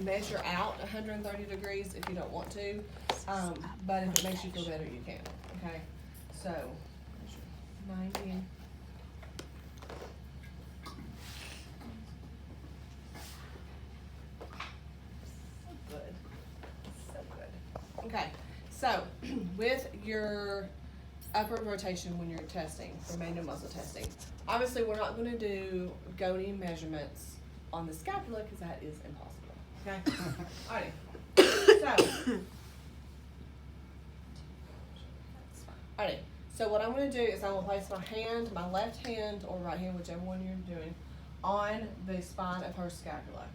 measure out 130 degrees if you don't want to, but if it makes you feel better, you can, okay? So, measure 90. Good. So good. Okay, so with your upper rotation when you're testing, for manual muscle testing, obviously we're not gonna do goading measurements on the scapula because that is impossible, okay? Alrighty, alrighty, so what I'm gonna do is I'm gonna place my hand, my left hand or right hand, whichever one you're doing, on the spine of her scapula.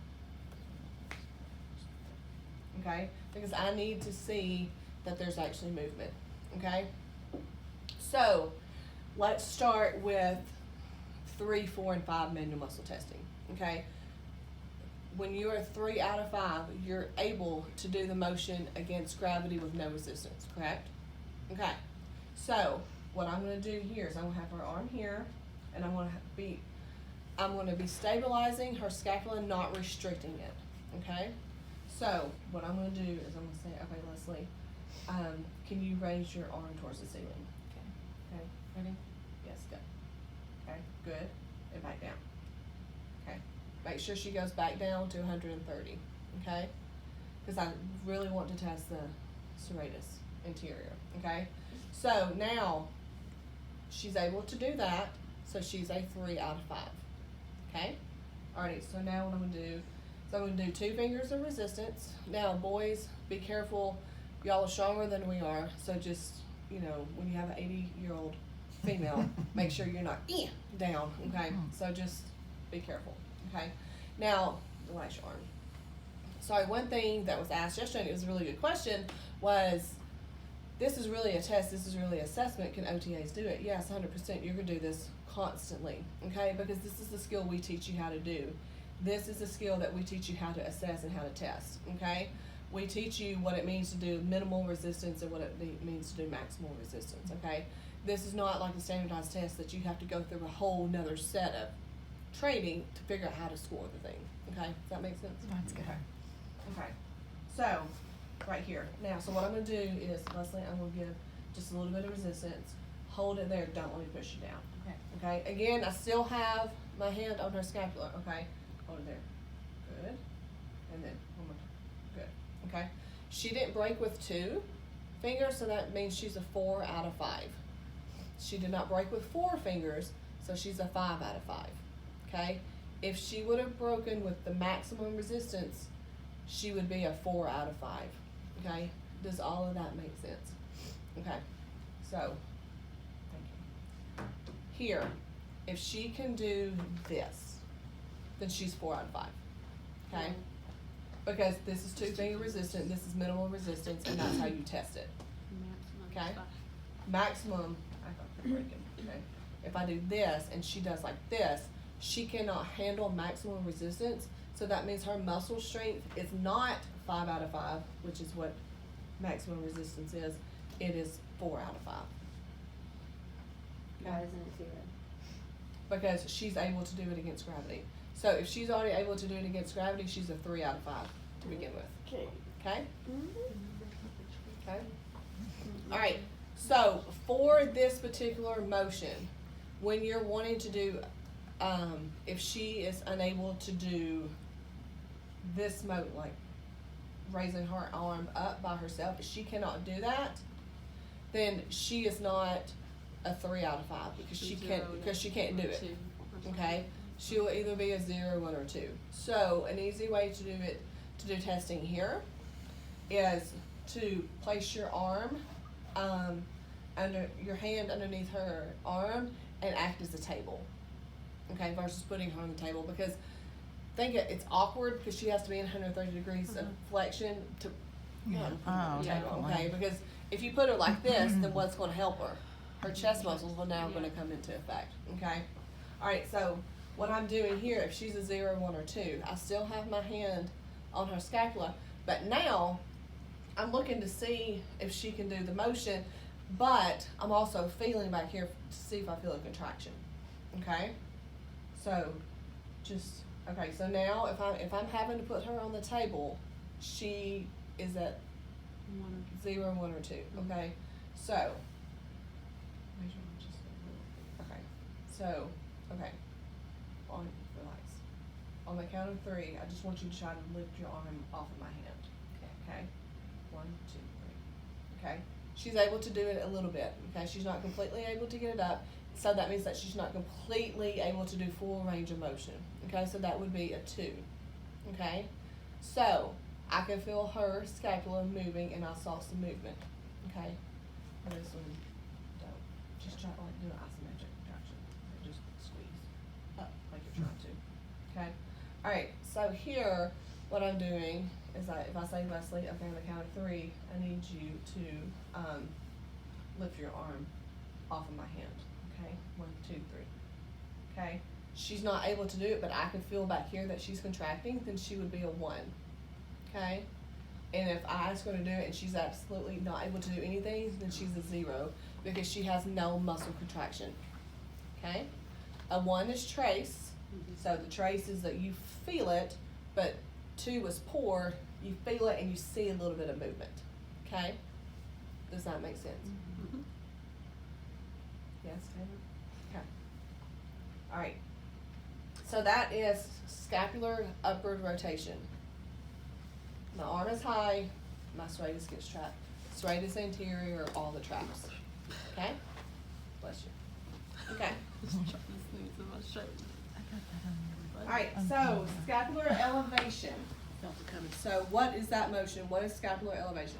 Okay, because I need to see that there's actually movement, okay? So, let's start with 3, 4, and 5 manual muscle testing, okay? When you are 3 out of 5, you're able to do the motion against gravity with no resistance, correct? Okay, so what I'm gonna do here is I'm gonna have her arm here, and I'm gonna be stabilizing her scapula, not restricting it, okay? So, what I'm going to do is I'm going to say, okay, Leslie, can you raise your arm towards the ceiling? Okay, ready? Yes, go. Okay, good. And back down. Okay, make sure she goes back down to 130, okay? Because I really want to test the serratus anterior, okay? So, now, she's able to do that, so she's a 3 out of 5, okay? Alrighty, so now what I'm going to do, so I'm going to do 2 fingers of resistance. Now, boys, be careful. Y'all are stronger than we are. So just, you know, when you have an 80-year-old female, make sure you're not down, okay? So just be careful, okay? Now, relax your arm. Sorry, one thing that was asked yesterday, and it was a really good question, was this is really a test, this is really an assessment. Can OTAs do it? Yes, 100%. You're going to do this constantly, okay? Because this is the skill we teach you how to do. This is a skill that we teach you how to assess and how to test, okay? We teach you what it means to do minimal resistance and what it means to do maximal resistance, okay? This is not like a standardized test that you have to go through a whole nother set of training to figure out how to score the thing, okay? Does that make sense? That's good. Okay. So, right here. Now, so what I'm going to do is, Leslie, I'm going to give just a little bit of resistance. Hold it there. Don't let me push you down. Okay. Okay? Again, I still have my hand on her scapula, okay? Hold it there. Good. And then one more time. Good. Okay. She didn't break with 2 fingers, so that means she's a 4 out of 5. She did not break with 4 fingers, so she's a 5 out of 5. Okay. If she would have broken with the maximum resistance, she would be a 4 out of 5. Okay. Does all of that make sense? Okay. So, thank you. Here, if she can do this, then she's 4 out of 5. Okay? Because this is 2-finger resistant, this is minimal resistance, and that's how you test it. Okay? Maximum, I thought you were breaking. Okay? If I do this and she does like this, she cannot handle maximum resistance, so that means her muscle strength is not 5 out of 5, which is what maximum resistance is. It is 4 out of 5. Why isn't it 0? Because she's able to do it against gravity. So if she's already able to do it against gravity, she's a 3 out of 5 to begin with. Okay. Okay? Okay? Alright, so for this particular motion, when you're wanting to do, if she is unable to do this like raising her arm up by herself, if she cannot do that, then she is not a 3 out of 5 because she can't do it. Okay? She will either be a 0, 1, or 2. So an easy way to do testing here is to place your arm under your hand underneath her arm and act as a table. Okay, versus putting her on the table, because it's awkward because she has to be in 130 degrees of flexion to put her on the table. Okay, because if you put her like this, then what's going to help her? Her chest muscles are now going to come into effect. Okay, all right. So what I'm doing here, if she's a 0, 1, or 2, I still have my hand on her scapula, but now I'm looking to see if she can do the motion, but I'm also feeling back here to see if I feel a contraction. Okay, so just Okay, so now if I'm having to put her on the table, she is at 0, 1, or 2. Okay, so okay, so okay, relax. On the count of 3, I just want you to try to lift your arm off of my hand. Okay, 1, 2, 3. Okay, she's able to do it a little bit. Okay, she's not completely able to get it up. So that means that she's not completely able to do full range of motion. Okay, so that would be a 2. Okay, so I can feel her scapula moving and I saw some movement. Okay, and this one don't. Just try to like do an isometric contraction. Just squeeze up like you're trying to. Okay, all right. So here, what I'm doing is if I say Leslie, okay, on the count of 3, I need you to lift your arm off of my hand. Okay, 1, 2, 3. Okay, she's not able to do it, but I can feel back here that she's contracting, then she would be a 1. Okay, and if I ask her to do it and she's absolutely not able to do anything, then she's a 0 because she has no muscle contraction. Okay, a 1 is trace, so the trace is that you feel it, but 2 is poor, you feel it and you see a little bit of movement. Okay, does that make sense? Yes, Taylor? Okay. All right. So that is scapular upward rotation. My arm is high, my serratus gets trapped. Serratus anterior, all the traps. Okay? Bless you. Okay. All right, so scapular elevation. So what is that motion? What is scapular elevation?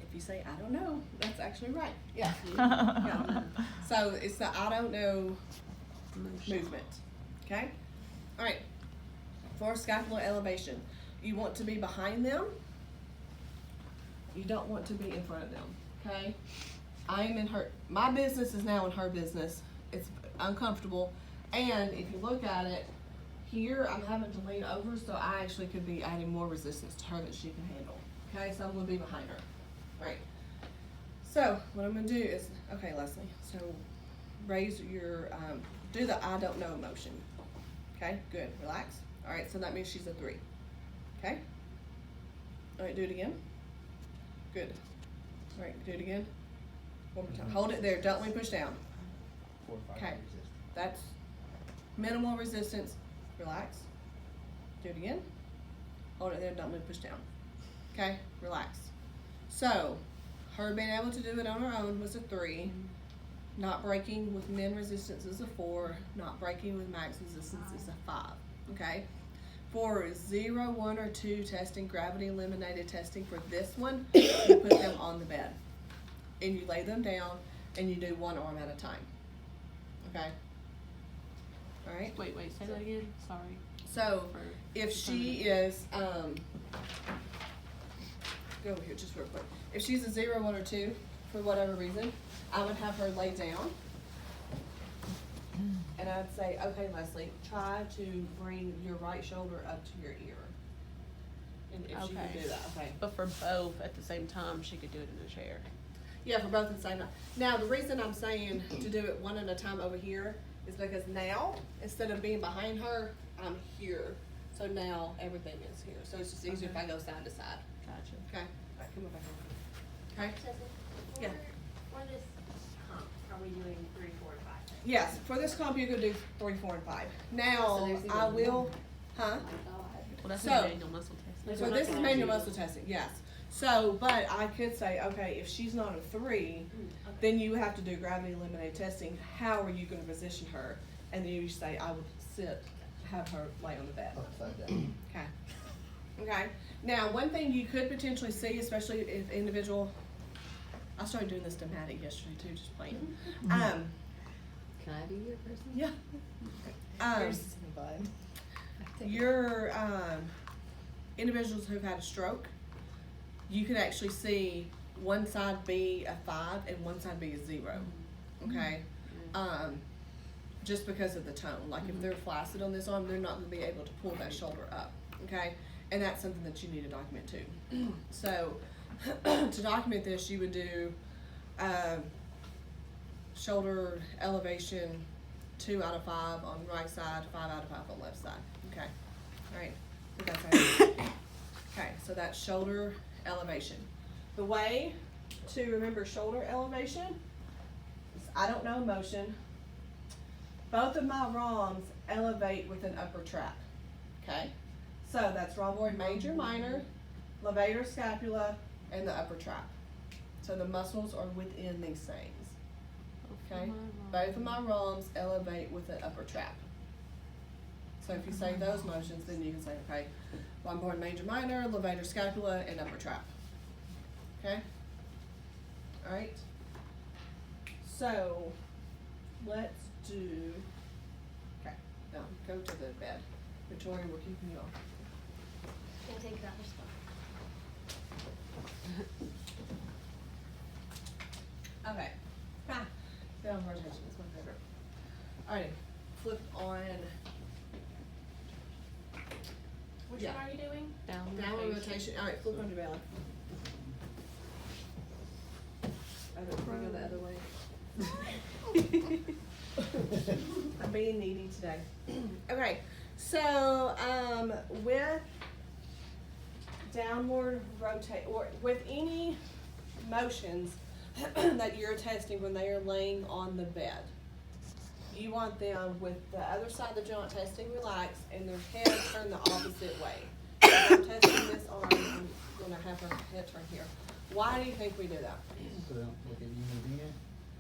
If you say, I don't know, that's actually right. Yeah. Yeah. So it's the I don't know movement. Okay? All right. For scapular elevation, you want to be behind them. You don't want to be in front of them. Okay? I'm in her, my business is now in her business. It's uncomfortable. And if you look at it, here I'm having to lean over, so I actually could be adding more resistance to her that she can handle. Okay? So I'm going to be behind her. Right. So what I'm going to do is, okay, Leslie, so raise your, do the I don't know motion. Okay, good, relax. All right, so that means she's a 3. Okay? All right, do it again. Good. All right, do it again. One more time. Hold it there, don't let me push down. 4 or 5 Okay, resistance. that's minimal resistance. Relax. Do it again. Hold it there, don't let me push down. Okay, relax. So, her being able to do it on her own was a 3. Not breaking with min resistance is a 4. Not breaking with max resistance is a 5. Okay? For 0, 1, or 2 testing, gravity eliminated testing for this one, you put them on the bed. And you lay them down and you do one arm at a time. Okay? Alright? Wait, say that again. Sorry. So, if she is, go over here just real quick. If she's a 0, 1, or 2, for whatever reason, I would have her lay down. And I'd say, okay, Leslie, try to bring your right shoulder up to your ear. And if she can do that, okay. But for both at the same time, she could do it in a chair. Yeah, for both at the same time. Now, the reason I'm saying to do it one at a time over here is because now, instead of being behind her, I'm here. So now everything is here. So it's just easier if I go side to side. Gotcha. Okay? All right, come on back over. Okay? Yeah. For this comp, are we doing 3, 4, and 5? Yes, for this comp, you could do 3, 4, and 5. Now, So there's even I will, more. huh? Well, that's So- manual muscle testing. So this is manual muscle testing, yes. So, but I could say, okay, if she's not a 3, then you have to do gravity eliminated testing. How are you gonna position her? And then you say, I would have her lay on the bed. Upside down. Okay. Okay. Now, one thing you could potentially see, especially if individual, I started doing this to Maddie yesterday too, just playing. Can I be your person? Yeah. Yours is fine. Your individuals who've had a stroke, you can actually see one side be a 5 and one side be a 0. Okay? Just because of the tone. Like if they're flaccid on this arm, they're not going to be able to pull that shoulder up. Okay? And that's something that you need to document too. So, to document this, you would do shoulder elevation 2 out of 5 on right side, 5 out of 5 on left side. Okay, all right. I think that's right. Okay, so that's shoulder elevation. The way to remember shoulder elevation is I don't know motion. Both of my ROMs elevate with an upper trap. Okay, so that's rhomboid major, minor, levator, scapula, and the upper trap. So the muscles are within these things. Okay, both of my ROMs elevate with an upper trap. So if you say those motions, then you can say, okay, rhomboid major, minor, levator, scapula, and upper trap. Okay? Alright? So, let's do, okay, now go to the bed. Victoria, we're keeping you on. Can I take that spot? Okay. Down rotation is my favorite. Alright, flip on. Which Yeah. one are you doing? Downward rotation. Alright, flip on your belly. I don't want to go the other way. I'm being needy today. Okay, so with downward rotate, or with any motions that you're testing when they are laying on the bed, you want them with the other side of the joint testing relaxed and their head turned the opposite way. So I'm testing this arm, I'm gonna have her head turn here. Why do you think we do that? So they don't look at you moving it,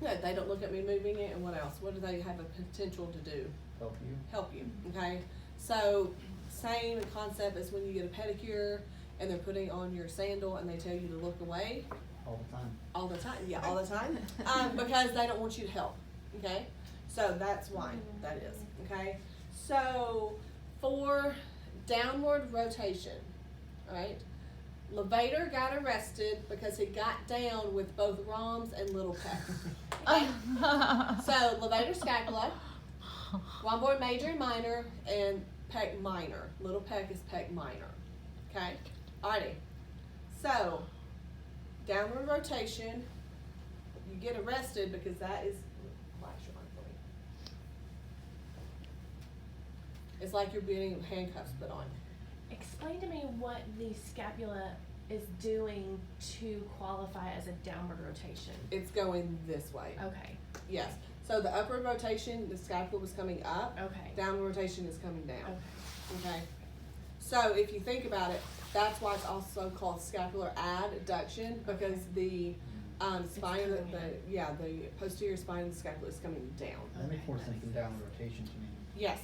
No, they don't look at me moving it, and what else? What do they have a potential to do? help you. Help you, okay? So, same concept as when you get a pedicure and they're putting on your sandal and they tell you to look away All the time. all the time. Yeah, all the time. Because they don't want you to help, okay? So that's why that is, okay? So, for downward rotation, alright? Levator got arrested because he got down with both ROMs and little pec. Okay? So, levator scapula, rhomboid major and minor, and pec minor. Little pec is pec minor. Okay? Alrighty. So, downward rotation, you get arrested because that is, flash your arm for me. It's like you're getting handcuffs put on. Explain to me what the scapula is doing to qualify as a downward rotation. It's going this way. Okay, Yes. So the upward rotation, the scapula was coming up. okay, Downward rotation is coming down. okay. Okay. So if you think about it, that's why it's also called scapular adduction, because the spine, coming the posterior spine of the scapula is coming down. That makes more sense than downward rotation to me. Yes,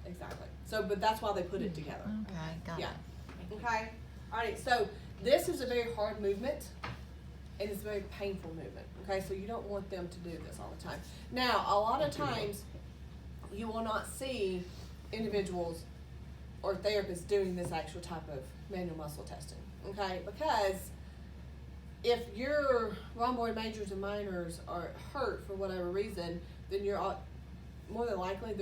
exactly. So, but that's why they put it together. Okay, got Yeah. it. Okay. Alright, so this is a very hard movement, and it's a very painful movement. Okay, so you don't want them to do this all the time. Now, a lot of times, you will not see individuals or therapists doing this actual type of manual muscle testing. Okay, because if your rhomboid majors and minors are hurt for whatever reason, then you're more than likely they're